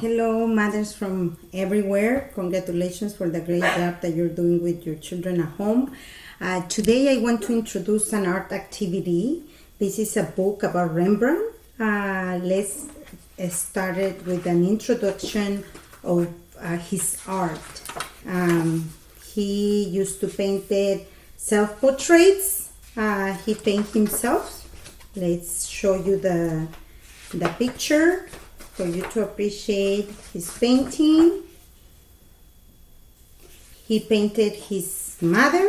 Hello, mothers from everywhere. Congratulations for the great job that you're doing with your children at home. Today, I want to introduce an art activity. This is a book about Rembrandt. Let's start it with an introduction of his art. He used to paint self-portraits. He paint himself. Let's show you the picture for you to appreciate his painting. He painted his mother,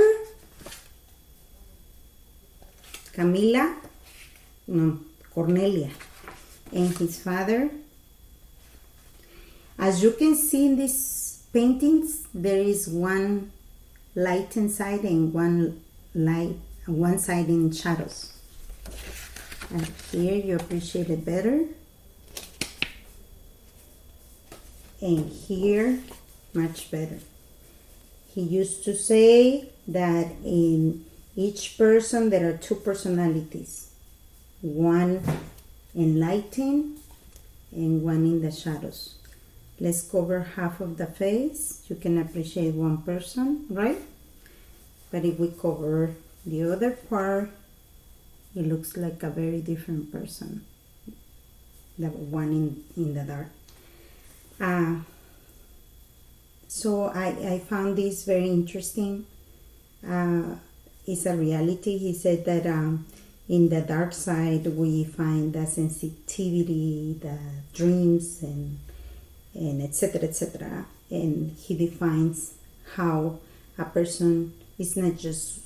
Cornelia, and his father. As you can see in these paintings, there is one light inside and one side in shadows. And here you appreciate it better. And here, much better. He used to say that in each person there are two personalities, one in lighting and one in the shadows. Let's cover half of the face. You can appreciate one person, right? But if we cover the other part, it looks like a very different person, the one in the dark. So I found this very interesting. It's a reality. He said that in the dark side we find the sensitivity, the dreams, and etc. etc. And he defines how a person is not just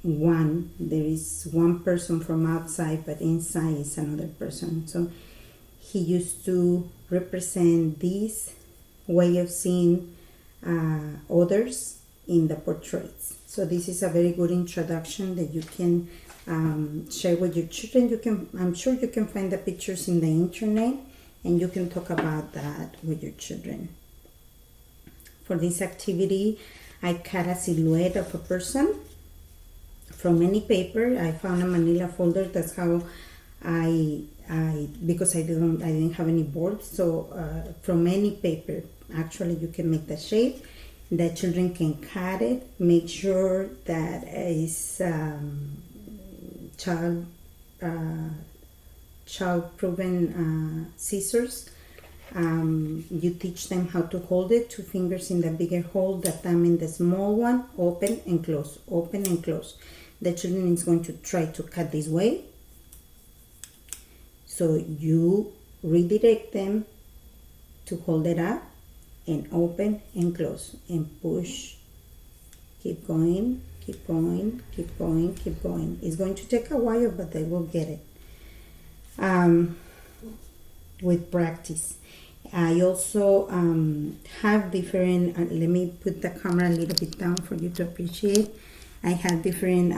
one. There is one person from outside, but inside is another person. So he used to represent this way of seeing others in the portraits. So this is a very good introduction that you can share with your children. I'm sure you can find the pictures in the internet, and you can talk about that with your children. For this activity, I cut a silhouette of a person from any paper. I found a manila folder. That's how because I didn't have any boards, so from any paper actually you can make the shape. The children can cut it. Make sure that it's child proven scissors. You teach them how to hold it, 2 fingers in the bigger hole, the thumb in the small one, open and close, open and close. The children is going to try to cut this way. So you redirect them to hold it up and open and close and push. Keep going, keep going, keep going, keep going. It's going to take a while, but they will get it with practice. I also have different, let me put the camera a little bit down for you to appreciate. I have different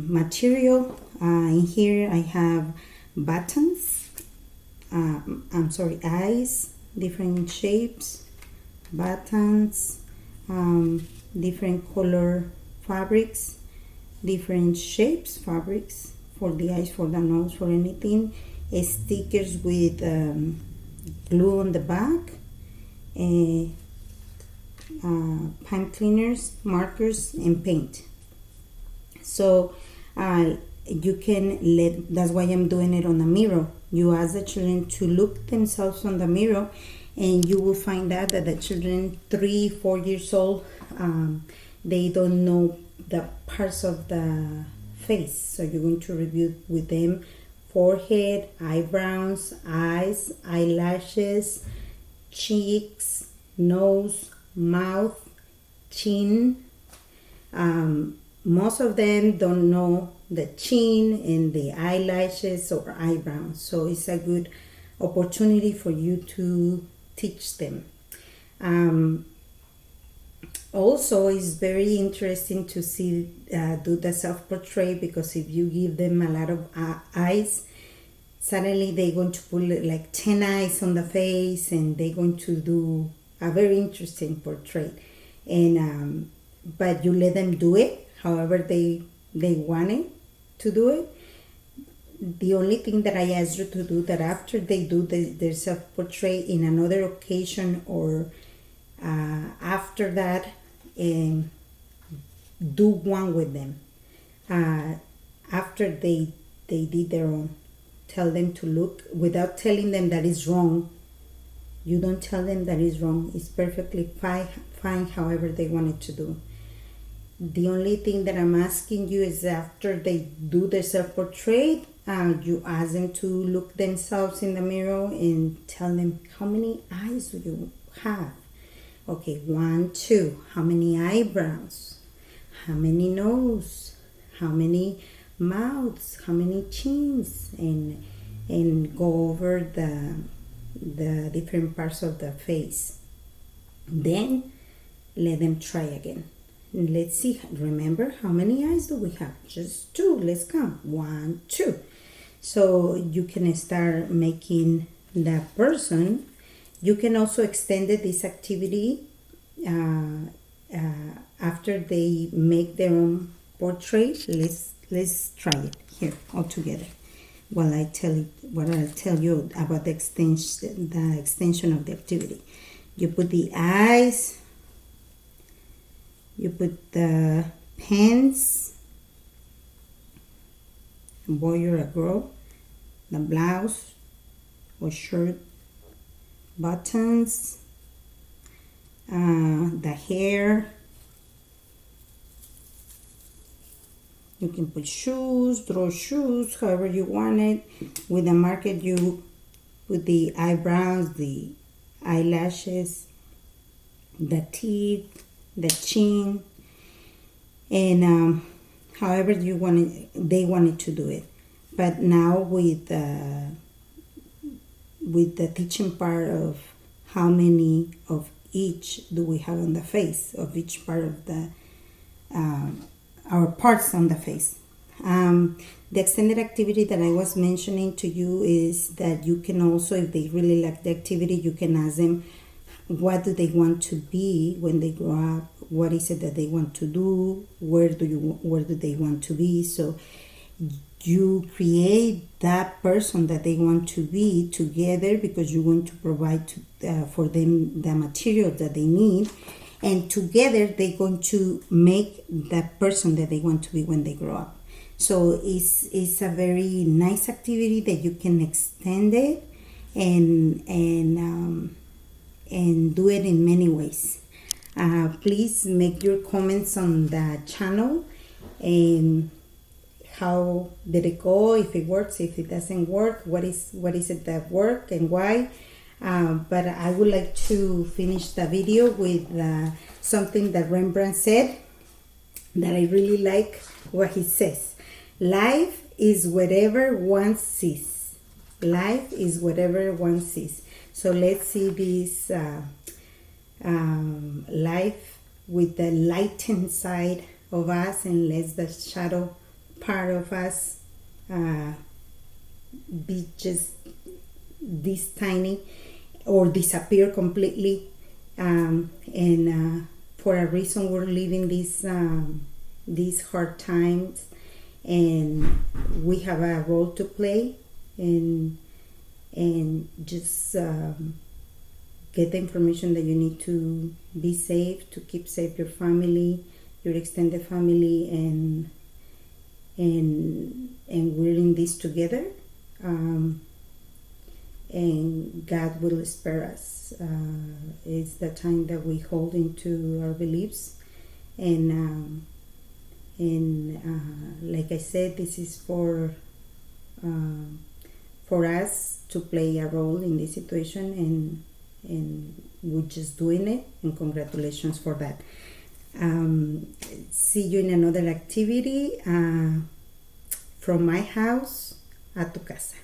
material. In here I have buttons. Eyes, different shapes, buttons, different color fabrics, different shapes fabrics for the eyes, for the nose, for anything. Stickers with glue on the back, pipe cleaners, markers, and paint. So you can that's why I'm doing it on a mirror. You ask the children to look themselves on the mirror, and you will find out that the children 3-4 years old, they don't know the parts of the face. So you're going to review with them forehead, eyebrows, eyes, eyelashes, cheeks, nose, mouth, chin. Most of them don't know the chin and the eyelashes or eyebrows, so it's a good opportunity for you to teach them. Also, it's very interesting to see do the self-portrait, because if you give them a lot of eyes, suddenly they're going to put like 10 eyes on the face, and they're going to do a very interesting portrait. And but you let them do it however they want it to do it. the only thing that I ask you to do, that after they do their self-portrait in another occasion, or after that, do one with them. After they did their own, tell them to look, without telling them that is wrong. You don't tell them that is wrong. It's perfectly fine however they want it to do. The only thing that I'm asking you is, after they do their self-portrait, you ask them to look themselves in the mirror and tell them, how many eyes do you have? Okay, 1, 2. How many eyebrows? How many nose? How many mouths? How many chins? And go over the different parts of the face. Then let them try again. Let's see. Remember, how many eyes do we have? Just 2. Let's count. 1, 2. So you can start making that person. You can also extend this activity after they make their own portrait. Let's try it here all together. While I tell you about the extension of the activity. You put the eyes. You put the pants, a boy or a girl, the blouse or shirt, buttons, the hair. You can put shoes, draw shoes, however you want it. With a marker, you put the eyebrows, the eyelashes, the teeth, the chin, and however they wanted to do it. But now with the teaching part of how many of each do we have on the face, of each part of the our parts on the face. The extended activity that I was mentioning to you is that you can also, if they really like the activity, you can ask them, what do they want to be when they grow up? What is it that they want to do? Where do they want to be? So you create that person that they want to be together, because you want to provide for them the material that they need, and together they're going to make that person that they want to be when they grow up. So it's a very nice activity that you can extend it and do it in many ways. Please make your comments on the channel, and how did it go, if it works, if it doesn't work, what is it that worked and why. But I would like to finish the video with something that Rembrandt said that I really like what he says. Life is whatever one sees. Life is whatever one sees. So let's see this life with the lightened side of us, and let the shadow part of us be just this tiny, or disappear completely. And for a reason, we're living these hard times, and we have a role to play, and just get the information that you need to be safe, to keep safe your family, your extended family, and we're in this together. And God will spare us. It's the time that we hold into our beliefs, and like I said, this is for us to play a role in this situation, and we're just doing it, and congratulations for that. See you in another activity, from my house a tu casa.